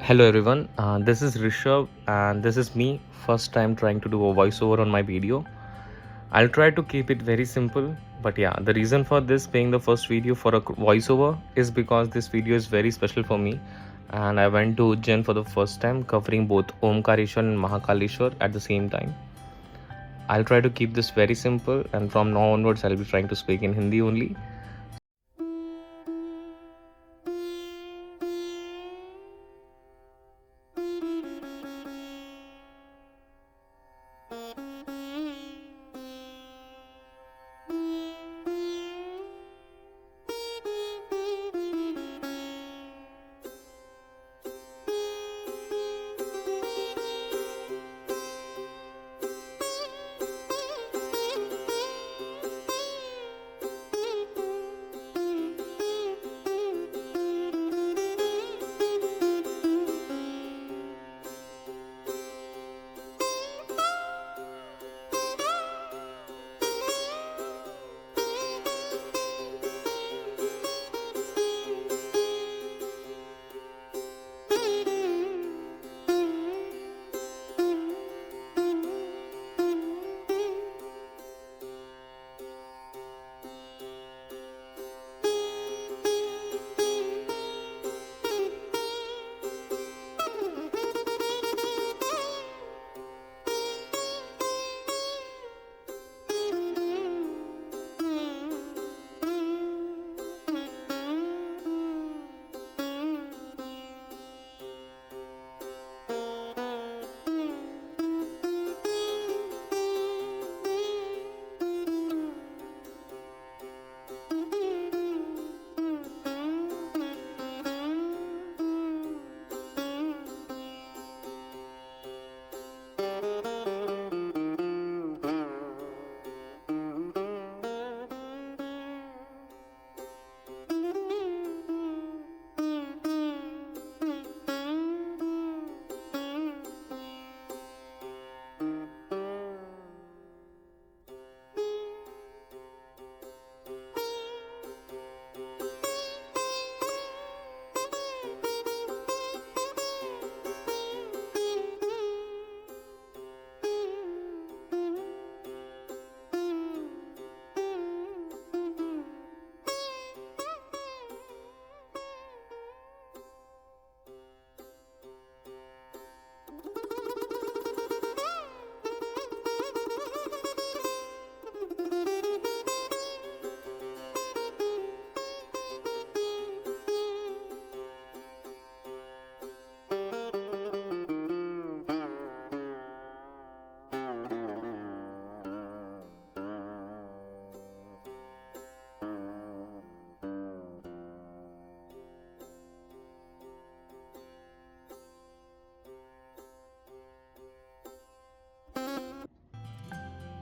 Hello everyone, this is Rishabh and this is me first time trying to do a voiceover on my video. I'll try to keep it very simple, but yeah, the reason for this being the first video for a voiceover is because this video is very special for me and I went to Ujjain for the first time covering both Omkareshwar and Mahakaleshwar at the same time. I'll try to keep this very simple and from now onwards I'll be trying to speak in Hindi only.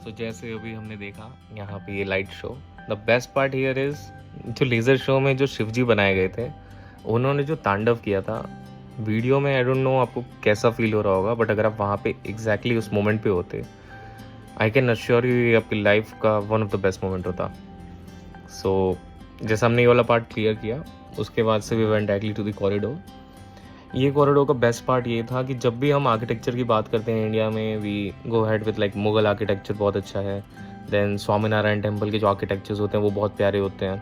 तो जैसे अभी हमने देखा यहाँ पे ये light show, the best part here is जो laser show में जो शिवजी बनाए गए थे, उन्होंने जो तांडव किया था वीडियो में, आई डोंट नो आपको कैसा फील हो रहा होगा, बट अगर आप वहाँ पे एग्जैक्टली उस मोमेंट पे होते, आई कैन अश्योर यू ये आपकी लाइफ का one of the best moment होता। सो जैसे हमने ये वाला पार्ट क्लियर किया, उसके बाद से we went directly to the corridor. ये कॉरिडोर का बेस्ट पार्ट ये था कि जब भी हम आर्किटेक्चर की बात करते हैं इंडिया में, we go head with like Mughal architecture बहुत अच्छा है, देन स्वामीनारायण टेम्पल के जो आर्किटेक्चर्स होते हैं वो बहुत प्यारे होते हैं।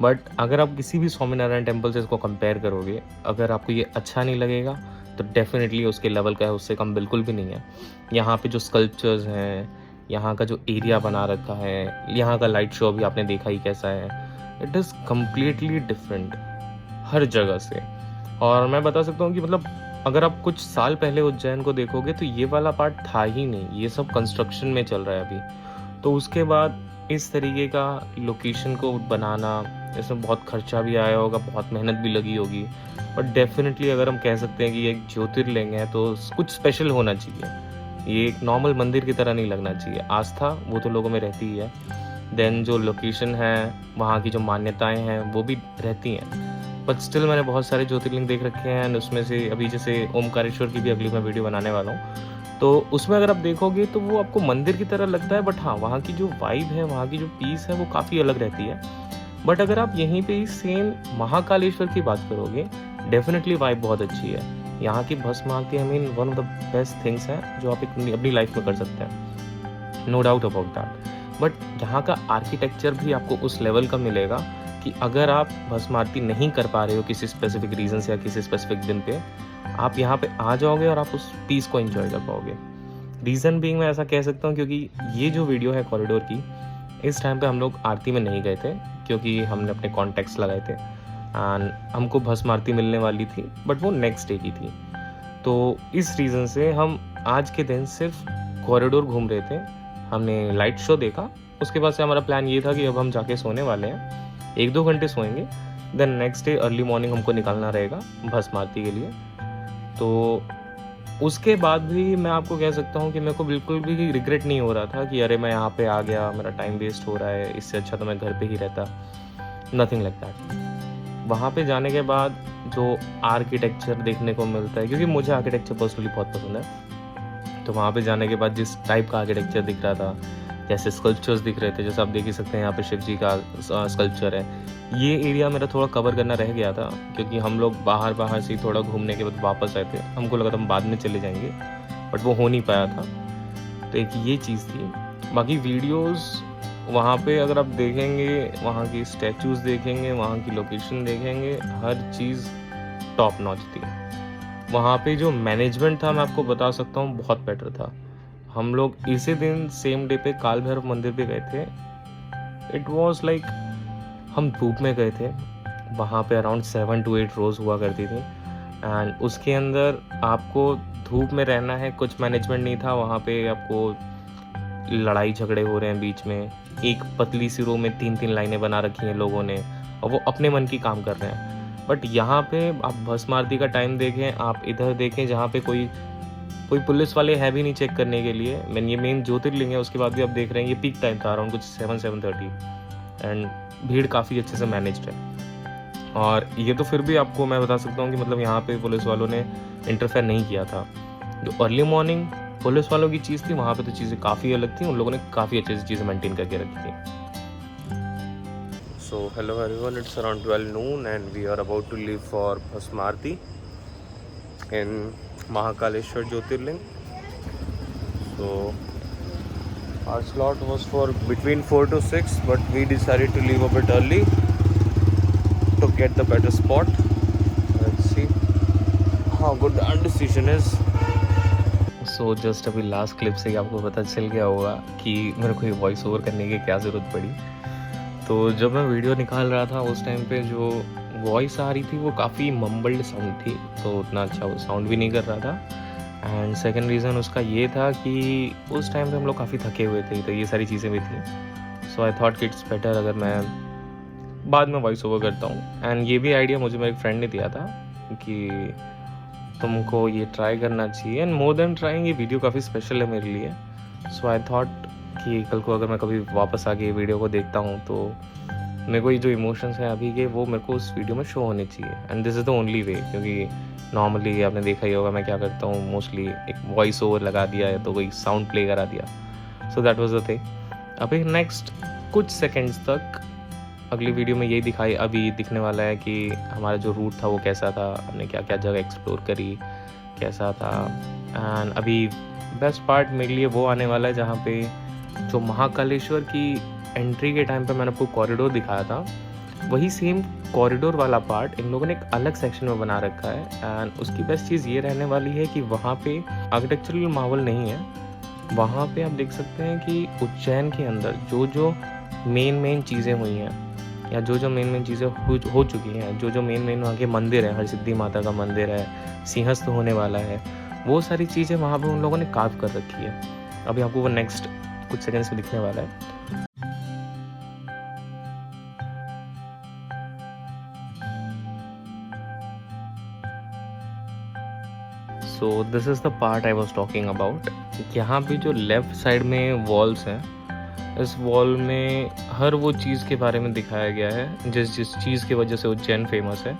बट अगर आप किसी भी स्वामीनारायण टेम्पल से इसको कंपेयर करोगे, अगर आपको ये अच्छा नहीं लगेगा तो डेफिनेटली उसके लेवल का है, उससे कम बिल्कुल भी नहीं है। यहाँ पे जो स्कल्पचर्स हैं, यहाँ का जो एरिया बना रखा है, यहाँ का लाइट शो भी आपने देखा ही कैसा है, इट इज़ कम्प्लीटली डिफरेंट हर जगह से। और मैं बता सकता हूँ कि मतलब अगर आप कुछ साल पहले उज्जैन को देखोगे तो ये वाला पार्ट था ही नहीं, ये सब कंस्ट्रक्शन में चल रहा है अभी। तो उसके बाद इस तरीके का लोकेशन को बनाना, इसमें बहुत खर्चा भी आया होगा, बहुत मेहनत भी लगी होगी, बट डेफिनेटली अगर हम कह सकते हैं कि ये एक ज्योतिर्लिंग है तो कुछ स्पेशल होना चाहिए। ये एक नॉर्मल मंदिर की तरह नहीं लगना चाहिए। आस्था वो तो लोगों में रहती ही है, देन जो लोकेशन है, वहाँ की जो मान्यताएं हैं वो भी रहती हैं। बट स्टिल मैंने बहुत सारे ज्योतिर्लिंग देख रखे हैं, एंड उसमें से अभी जैसे ओमकारेश्वर की भी अगली मैं वीडियो बनाने वाला हूँ, तो उसमें अगर आप देखोगे तो वो आपको मंदिर की तरह लगता है, बट हाँ वहाँ की जो वाइब है, वहाँ की जो पीस है वो काफ़ी अलग रहती है। बट अगर आप यहीं पे ही सेम महाकालेश्वर की बात करोगे, डेफिनेटली वाइब बहुत अच्छी है। यहाँ की Bhasma Aarti I mean one of the best things है जो आप अपनी लाइफ में कर सकते हैं, no doubt about that. But यहाँ का आर्किटेक्चर भी आपको उस लेवल का मिलेगा कि अगर आप भस्म आरती नहीं कर पा रहे हो किसी स्पेसिफिक रीज़न से या किसी स्पेसिफिक दिन पे, आप यहाँ पे आ जाओगे और आप उस पीस को एंजॉय कर पाओगे। रीज़न बीइंग मैं ऐसा कह सकता हूँ क्योंकि ये जो वीडियो है कॉरिडोर की, इस टाइम पे हम लोग आरती में नहीं गए थे क्योंकि हमने अपने कॉन्टैक्ट्स लगाए थे एंड हमको भस्म आरती मिलने वाली थी, बट वो नेक्स्ट डे की थी। तो इस रीज़न से हम आज के दिन सिर्फ कॉरिडोर घूम रहे थे। हमने लाइट शो देखा, उसके बाद से हमारा प्लान ये था कि अब हम जाके सोने वाले हैं, 1-2 घंटे सोएंगे, then next day early morning हमको निकलना रहेगा भस्म आरती के लिए। तो उसके बाद भी मैं आपको कह सकता हूँ कि मेरे को बिल्कुल भी रिग्रेट नहीं हो रहा था कि अरे मैं यहाँ पे आ गया, मेरा टाइम वेस्ट हो रहा है, इससे अच्छा तो मैं घर पे ही रहता। Nothing like that. वहाँ पे जाने के बाद जो आर्किटेक्चर देखने को मिलता है, क्योंकि मुझे आर्किटेक्चर पर्सनली बहुत पसंद है, तो वहाँ पे जाने के बाद जिस टाइप का आर्किटेक्चर दिख रहा था, जैसे स्कल्पचर्स दिख रहे थे, जैसे आप देख ही सकते हैं यहाँ पे शिव जी का स्कल्पचर है, ये एरिया मेरा थोड़ा कवर करना रह गया था क्योंकि हम लोग बाहर से ही थोड़ा घूमने के बाद वापस आए थे। हमको लगा था हम बाद में चले जाएंगे, बट वो हो नहीं पाया था। तो एक ये चीज़ थी। बाकी वीडियोस वहाँ पे अगर आप देखेंगे, वहाँ की स्टैचूज़ देखेंगे, वहाँ की लोकेशन देखेंगे, हर चीज़ टॉप नॉच थी। वहाँ पे जो मैनेजमेंट था मैं आपको बता सकता हूँ बहुत बेटर था। हम लोग इसी दिन सेम डे पे काल भैरव मंदिर पे गए थे। इट वॉज लाइक हम धूप में गए थे, वहाँ पे अराउंड 7 to 8 रोज़ हुआ करती थी एंड उसके अंदर आपको धूप में रहना है, कुछ मैनेजमेंट नहीं था। वहाँ पे आपको लड़ाई झगड़े हो रहे हैं बीच में, एक पतली सी रो में 3-3 लाइनें बना रखी हैं लोगों ने और वो अपने मन की काम कर रहे हैं। बट यहाँ पे आप भस्म आरती का टाइम देखें, आप इधर देखें जहाँ पे कोई पुलिस वाले है भी नहीं चेक करने के लिए। ये मेन ज्योतिर्लिंग है, उसके बाद भी आप देख रहे हैं ये पीक टाइम था अराउंड कुछ 7-7:30 एंड भीड़ काफ़ी अच्छे से मैनेज्ड है। और ये तो फिर भी आपको मैं बता सकता हूँ कि मतलब यहाँ पे पुलिस वालों ने इंटरफेयर नहीं किया था। जो अर्ली मॉर्निंग पुलिस वालों की चीज़ थी, वहाँ पे तो चीज़ें काफ़ी अलग थी, उन लोगों ने काफ़ी अच्छे से चीज़ें मेंटेन करके रखी थी। So hello everyone, it's around 12 noon and we are about to leave for Bhasma Aarti in Mahakaleshwar Jyotirlinga. So our slot was for between 4 to 6, but we decided to leave a bit early to get the better spot. Let's see how good our decision is. So just अभी last clip से ही आपको पता चल गया होगा कि मेरे को ये वॉइस ओवर करने की क्या ज़रूरत पड़ी। तो जब मैं वीडियो निकाल रहा था उस टाइम पे जो वॉइस आ रही थी वो काफ़ी मम्बल्ड साउंड थी, तो उतना अच्छा वो साउंड भी नहीं कर रहा था। एंड सेकंड रीज़न उसका ये था कि उस टाइम पे हम लोग काफ़ी थके हुए थे, तो ये सारी चीज़ें भी थी। सो आई थॉट कि इट्स बेटर अगर मैं बाद में वॉइस ओवर करता हूँ। एंड ये भी आइडिया मुझे मेरे एक फ्रेंड ने दिया था कि तुमको ये ट्राई करना चाहिए, एंड मोर देन ट्राइंग ये वीडियो काफ़ी स्पेशल है मेरे लिए। सो आई थॉट कि कल को अगर मैं कभी वापस आके ये वीडियो को देखता हूँ तो मेरे को ये जो इमोशंस हैं अभी के वो मेरे को उस वीडियो में शो होने चाहिए। And this is the only way, क्योंकि नॉर्मली आपने देखा ही होगा मैं क्या करता हूँ, मोस्टली एक वॉइस ओवर लगा दिया या तो कोई साउंड प्ले करा दिया। So that was the thing. अभी नेक्स्ट कुछ सेकंड्स तक अगली वीडियो में यही अभी दिखने वाला है कि हमारा जो रूट था वो कैसा था, हमने क्या क्या जगह एक्सप्लोर करी, कैसा था। एंड अभी बेस्ट पार्ट मेरे लिए वो आने वाला है जहाँ पे जो महाकालेश्वर की एंट्री के टाइम पे मैंने आपको कॉरिडोर दिखाया था, वही सेम कॉरिडोर वाला पार्ट इन लोगों ने एक अलग सेक्शन में बना रखा है। एंड उसकी बेस्ट चीज़ ये रहने वाली है कि वहाँ पे आर्किटेक्चरल मार्वल नहीं है। वहाँ पे आप देख सकते हैं कि उज्जैन के अंदर जो जो मेन चीज़ें हुई हैं या जो जो मेन चीज़ें हो चुकी हैं, जो जो मेन वहाँ के मंदिर हैं, हरसिद्धि माता का मंदिर है, सिंहस्थ होने वाला है, वो सारी चीज़ें वहाँ पे उन लोगों ने कार्व कर रखी है। अभी आपको वो नेक्स्ट कुछ सेकंड्स में दिखने वाला है। So this is the part I was talking about. यहाँ पे जो लेफ़्ट साइड में वॉल्स हैं, इस वॉल में हर वो चीज़ के बारे में दिखाया गया है जिस चीज़ की वजह से उज्जैन फेमस है।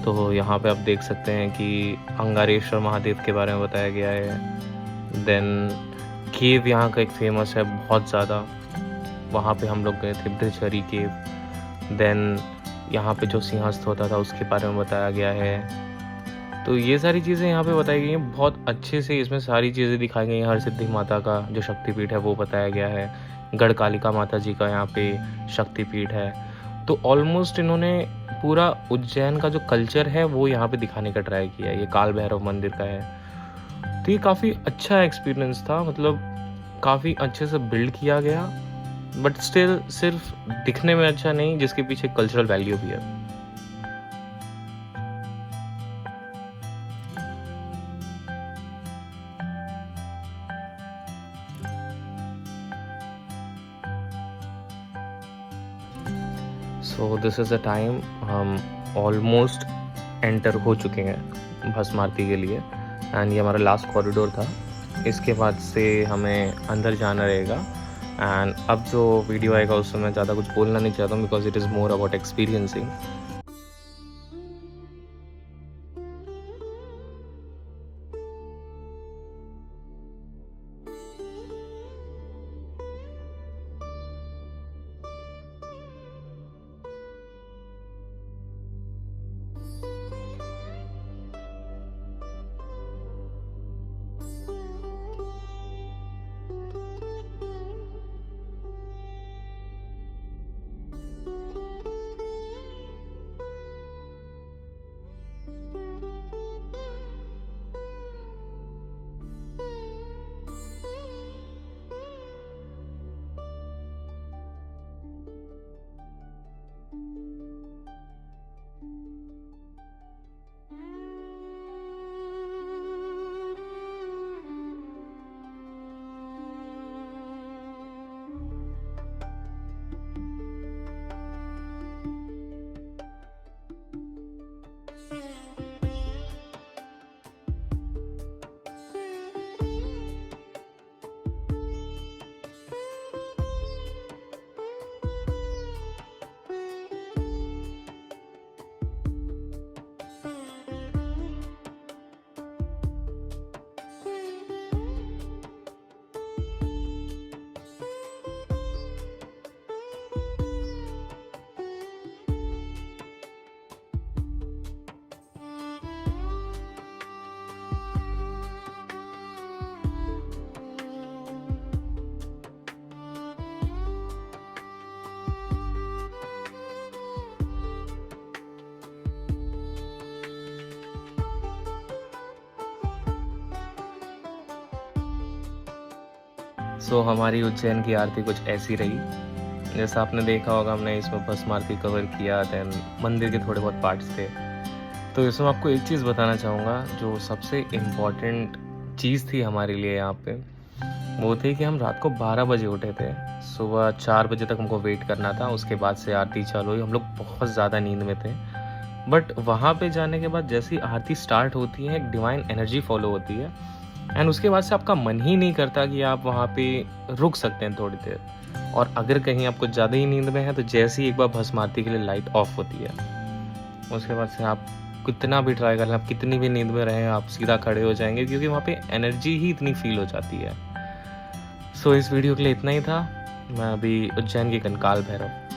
तो यहाँ पे आप देख सकते हैं कि अंगारेश्वर महादेव के बारे में बताया गया है। देन केव यहाँ का एक फेमस है बहुत ज़्यादा, वहाँ पे हम लोग गए थे, ब्रजहरी केव। देन यहाँ पे जो सिंहस्थ होता था उसके बारे में बताया गया है। तो ये सारी चीज़ें यहाँ पे बताई गई हैं, बहुत अच्छे से इसमें सारी चीज़ें दिखाई गई हैं। हरसिद्धि माता का जो शक्तिपीठ है वो बताया गया है, गढ़कालिका माता जी का यहाँ पे शक्तिपीठ है। तो ऑलमोस्ट इन्होंने पूरा उज्जैन का जो कल्चर है वो यहाँ पे दिखाने का ट्राई किया है। ये काल भैरव मंदिर का है। तो ये काफ़ी अच्छा एक्सपीरियंस था, मतलब काफ़ी अच्छे से बिल्ड किया गया, बट स्टिल सिर्फ दिखने में अच्छा नहीं, जिसके पीछे कल्चरल वैल्यू भी है। So this is the time, हम ऑलमोस्ट एंटर हो चुके हैं भस्म आरती के लिए, एंड ये हमारा लास्ट कॉरिडोर था। इसके बाद से हमें अंदर जाना रहेगा, एंड अब जो वीडियो आएगा उसमें मैं ज़्यादा कुछ बोलना नहीं चाहता हूँ, because it is more about experiencing. So हमारी उज्जैन की आरती कुछ ऐसी रही। जैसा आपने देखा होगा, हमने इसमें भस्म आरती कवर किया, देन मंदिर के थोड़े बहुत पार्ट्स थे। तो इसमें आपको एक चीज़ बताना चाहूँगा, जो सबसे इम्पॉर्टेंट चीज़ थी हमारे लिए यहाँ पे, वो थी कि हम रात को 12 बजे उठे थे। सुबह 4 बजे तक हमको वेट करना था, उसके बाद से आरती चालू हुई। हम लोग बहुत ज़्यादा नींद में थे, बट वहाँ पे जाने के बाद जैसी आरती स्टार्ट होती है, एक डिवाइन एनर्जी फॉलो होती है, एंड उसके बाद से आपका मन ही नहीं करता कि आप वहाँ पे रुक सकते हैं थोड़ी देर। और अगर कहीं आपको ज़्यादा ही नींद में है, तो जैसे ही एक बार भस्म आरती के लिए लाइट ऑफ होती है, उसके बाद से आप कितना भी ट्राई कर लें, आप कितनी भी नींद में रहें, आप सीधा खड़े हो जाएंगे, क्योंकि वहाँ पे एनर्जी ही इतनी फील हो जाती है। सो इस वीडियो के लिए इतना ही था। मैं अभी उज्जैन के कंकाल भैरव